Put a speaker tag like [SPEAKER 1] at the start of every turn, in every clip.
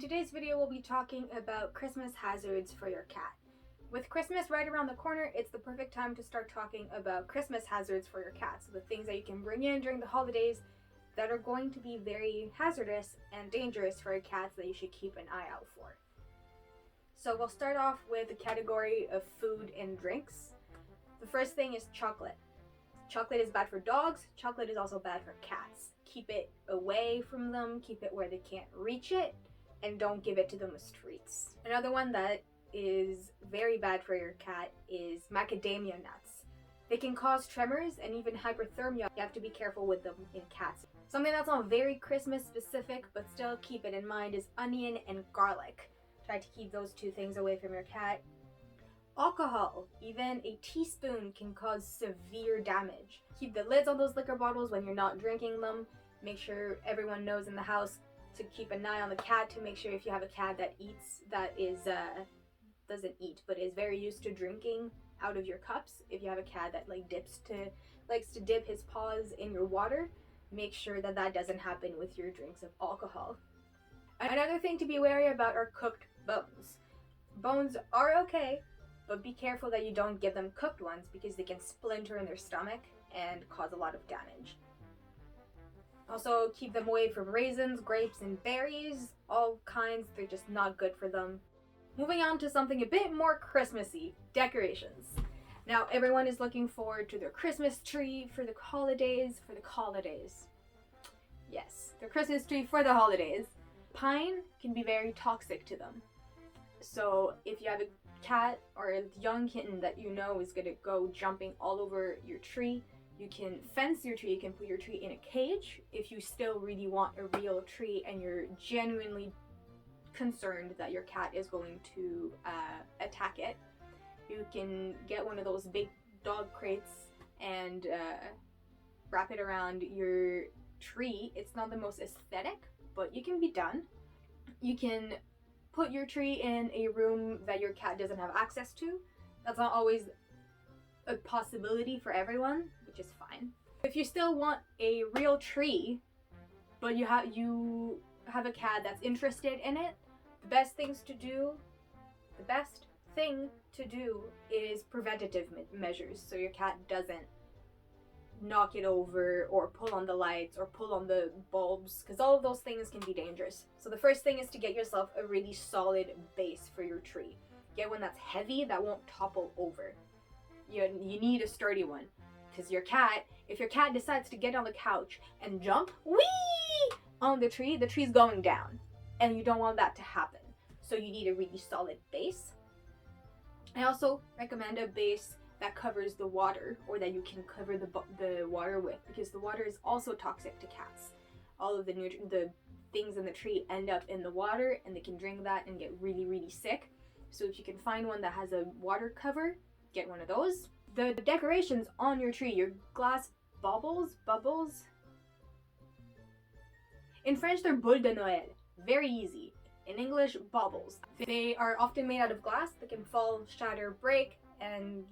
[SPEAKER 1] today's video, we'll be talking about Christmas hazards for your cat. With Christmas right around the corner, it's the perfect time to start talking about Christmas hazards for your cat. So the things that you can bring in during the holidays that are going to be very hazardous and dangerous for your cats that you should keep an eye out for. So we'll start off with the category of food and drinks. The first thing is chocolate. Chocolate is bad for dogs. Chocolate is also bad for cats. Keep it away from them, keep it where they can't reach it, and don't give it to them with treats. Another one that is very bad for your cat is macadamia nuts. They can cause tremors and even hyperthermia. You have to be careful with them in cats. Something that's not very Christmas specific, but still keep it in mind, is onion and garlic. Try to keep those two things away from your cat. Alcohol, even a teaspoon, can cause severe damage. Keep the lids on those liquor bottles when you're not drinking them. Make sure everyone knows in the house to keep an eye on the cat, to make sure if you have a cat that doesn't eat but is very used to drinking out of your cups. If you have a cat that likes to dip his paws in your water, make sure that doesn't happen with your drinks of alcohol. Another thing to be wary about are cooked bones. Bones are okay, but be careful that you don't give them cooked ones because they can splinter in their stomach and cause a lot of damage. Also, keep them away from raisins, grapes, and berries. All kinds, they're just not good for them. Moving on to something a bit more Christmassy, decorations. Now, everyone is looking forward to their Christmas tree for the holidays. Yes, their Christmas tree for the holidays. Pine can be very toxic to them. So if you have a cat or a young kitten that you know is going to go jumping all over your tree, you can fence your tree, you can put your tree in a cage if you still really want a real tree and you're genuinely concerned that your cat is going to attack it. You can get one of those big dog crates and wrap it around your tree. It's not the most aesthetic, but it can be done. You can put your tree in a room that your cat doesn't have access to. That's not always a possibility for everyone, which is fine. If you still want a real tree, but you have a cat that's interested in it, the best thing to do is preventative measures, so your cat doesn't knock it over or pull on the lights or pull on the bulbs, because all of those things can be dangerous. So the first thing is to get yourself a really solid base for your tree. Get one that's heavy, that won't topple over. You need a sturdy one, because if your cat decides to get on the couch and jump on the tree's going down, and you don't want that to happen. So you need a really solid base. I also recommend a base that covers the water, or that you can cover the water with, because the water is also toxic to cats. All of the things in the tree end up in the water, and they can drink that and get really, really sick. So if you can find one that has a water cover, get one of those. The decorations on your tree, your glass bubbles. In French, they're boules de Noël. Very easy. In English, baubles. They are often made out of glass. They can fall, shatter, break, and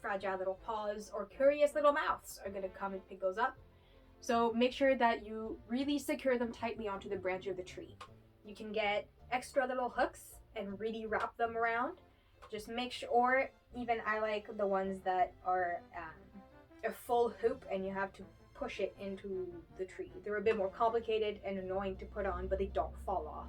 [SPEAKER 1] fragile little paws or curious little mouths are going to come and pick those up. So make sure that you really secure them tightly onto the branch of the tree. You can get extra little hooks and really wrap them around. Just make sure, or even I like the ones that are a full hoop and you have to push it into the tree. They're a bit more complicated and annoying to put on, but they don't fall off.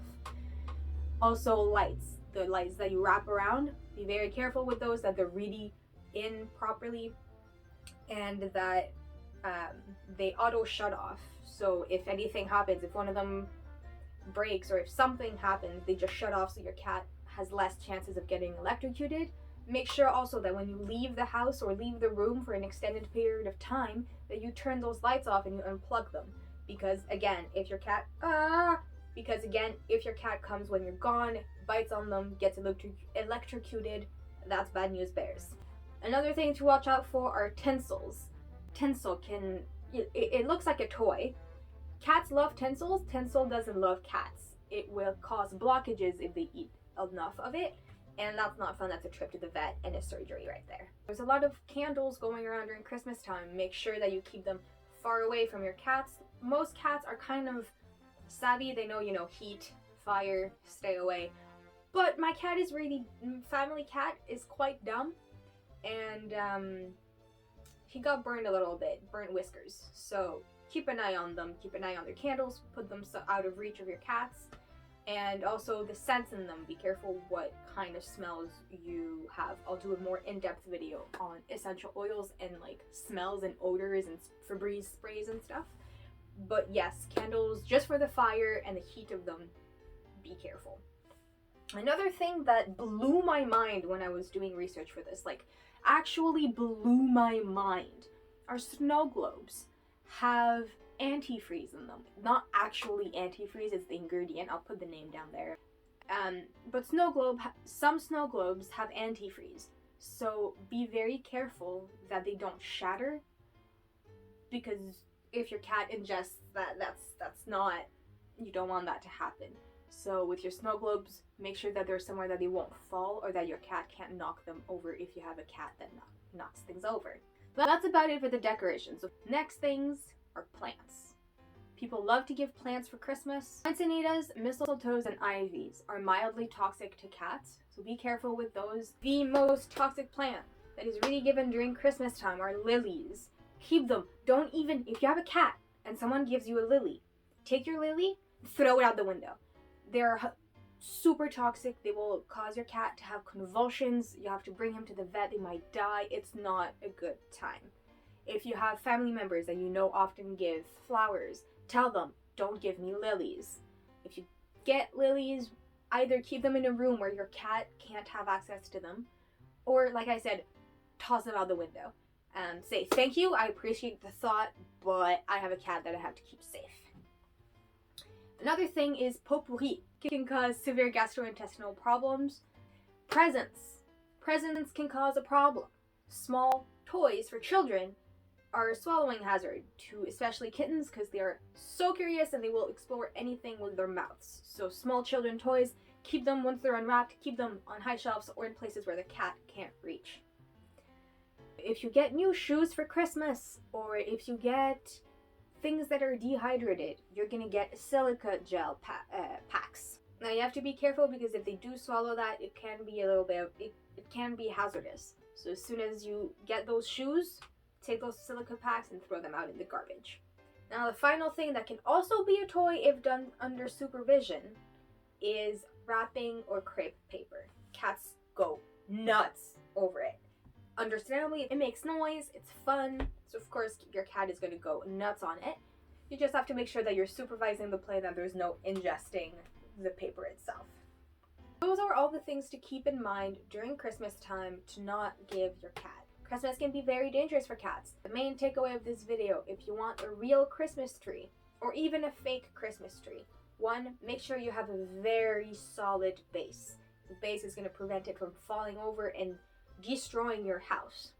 [SPEAKER 1] Also, lights. The lights that you wrap around, be very careful with those, that they're really in properly and that they auto shut off. So if anything happens, if one of them breaks or if something happens, they just shut off, so your cat has less chances of getting electrocuted. Make sure also that when you leave the house or leave the room for an extended period of time, that you turn those lights off and you unplug them. Because again, if your cat comes when you're gone, bites on them, gets electrocuted, that's bad news bears. Another thing to watch out for are tinsels. Tinsel it looks like a toy. Cats love tinsels. Tinsel doesn't love cats. It will cause blockages if they eat enough of it, and that's not fun. That's a trip to the vet and a surgery right there. There's a lot of candles going around during Christmas time. Make sure that you keep them far away from your cats. Most cats are kind of savvy. They know, heat, fire, stay away. But my cat is really, family cat is quite dumb, and he got burned a little bit, burnt whiskers. So keep an eye on them, keep an eye on their candles, put them out of reach of your cats, and also the scents in them. Be careful what kind of smells you have. I'll do a more in-depth video on essential oils and like smells and odors and Febreze sprays and stuff. But yes, candles just for the fire and the heat of them, be careful. Another thing that blew my mind when I was doing research for this, like actually blew my mind, are snow globes have antifreeze in them. Not actually antifreeze, it's the ingredient. I'll put the name down there. But some snow globes have antifreeze. So be very careful that they don't shatter, because if your cat ingests that, that's not, you don't want that to happen. So with your snow globes, make sure that they're somewhere that they won't fall or that your cat can't knock them over if you have a cat that knocks things over. But that's about it for the decorations. So next things are plants. People love to give plants for Christmas. Manzanitas, mistletoes, and ivies are mildly toxic to cats, so be careful with those. The most toxic plant that is really given during Christmas time are lilies. Keep them. Don't even, if you have a cat and someone gives you a lily, take your lily, throw it out the window. They're super toxic. They will cause your cat to have convulsions. You have to bring him to the vet. They might die. It's not a good time. If you have family members that you know often give flowers, tell them, don't give me lilies. If you get lilies, either keep them in a room where your cat can't have access to them, or like I said, toss them out the window and say, thank you, I appreciate the thought, but I have a cat that I have to keep safe. Another thing is potpourri. It can cause severe gastrointestinal problems. Presents. Presents can cause a problem. Small toys for children are a swallowing hazard to especially kittens, because they are so curious and they will explore anything with their mouths. So small children toys, keep them once they're unwrapped, keep them on high shelves or in places where the cat can't reach. If you get new shoes for Christmas, or if you get things that are dehydrated, you're gonna get silica gel packs. Now you have to be careful, because if they do swallow that, it can be a little bit, it can be hazardous. So as soon as you get those shoes, take those silica packs and throw them out in the garbage. Now the final thing that can also be a toy if done under supervision is wrapping or crepe paper. Cats go nuts over it. Understandably, it makes noise, it's fun, so of course your cat is going to go nuts on it. You just have to make sure that you're supervising the play, that there's no ingesting the paper itself. Those are all the things to keep in mind during Christmas time to not give your cat. Christmas can be very dangerous for cats. The main takeaway of this video, if you want a real Christmas tree, or even a fake Christmas tree, one, make sure you have a very solid base. The base is going to prevent it from falling over and destroying your house.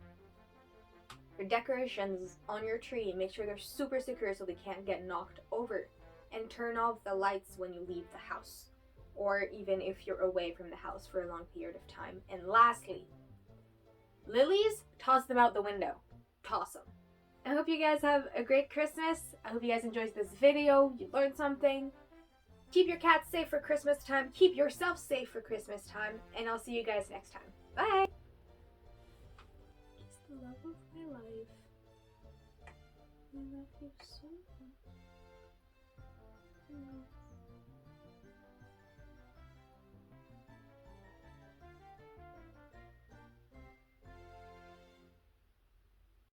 [SPEAKER 1] Your decorations on your tree, make sure they're super secure so they can't get knocked over. And turn off the lights when you leave the house, or even if you're away from the house for a long period of time. And lastly, lilies, toss them out the window. Toss them. I hope you guys have a great Christmas. I hope you guys enjoyed this video. You learned something. Keep your cats safe for Christmas time. Keep yourself safe for Christmas time. And I'll see you guys next time. Bye! It's the love of my life. I love you so much.